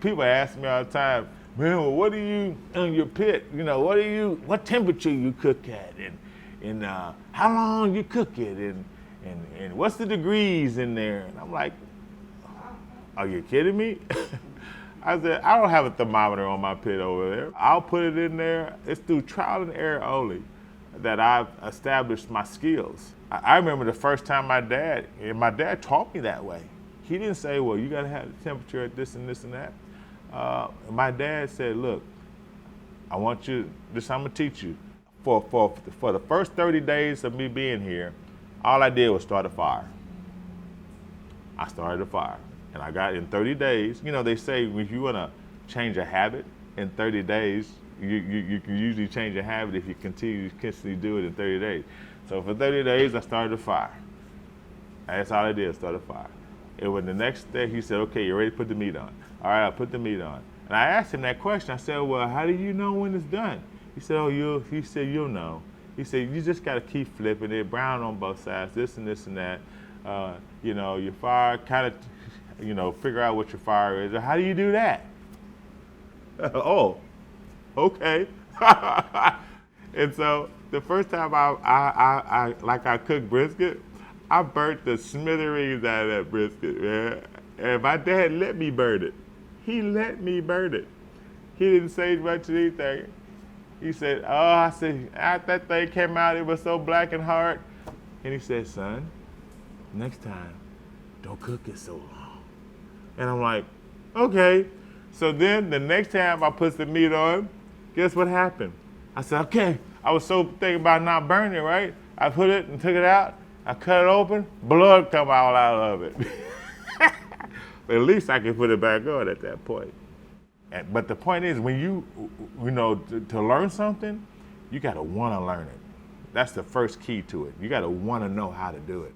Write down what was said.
people ask me all the time, man, well, what do you in your pit? You know, what temperature you cook at, and how long you cook it, and what's the degrees in there? And I'm like, are you kidding me? I said, I don't have a thermometer on my pit over there. I'll put it in there. It's through trial and error only that I've established my skills. I remember the first time my dad taught me that way. He didn't say, well, you gotta have the temperature at this and this and that. My dad said, look, I want you, this I'm gonna teach you. For the first 30 days of me being here, all I did was start a fire. I started a fire. And I got in 30 days, you know, they say if you want to change a habit in 30 days, you can usually change a habit if you continuously do it in 30 days. So for 30 days, I started a fire. That's all I did, start a fire. And when the next day, he said, okay, you're ready to put the meat on. All right, I put the meat on. And I asked him that question. I said, well, how do you know when it's done? He said, you'll know. He said, you just got to keep flipping it, brown on both sides, this and this and that. You know, your fire kind of, you know, figure out what your fire is. How do you do that? Oh, okay. And so the first time I cooked brisket, I burnt the smithereens out of that brisket, man. And my dad let me burn it. He let me burn it. He didn't say much of anything. He said, after that thing came out, it was so black and hard. And he said, son, next time, don't cook it so long. And I'm like, okay. So then the next time I put the meat on, guess what happened? I said, okay. I was so thinking about not burning it, right? I put it and took it out. I cut it open, blood come all out of it. But at least I can put it back on at that point. But the point is, when you know, to learn something, you gotta wanna learn it. That's the first key to it. You gotta wanna know how to do it.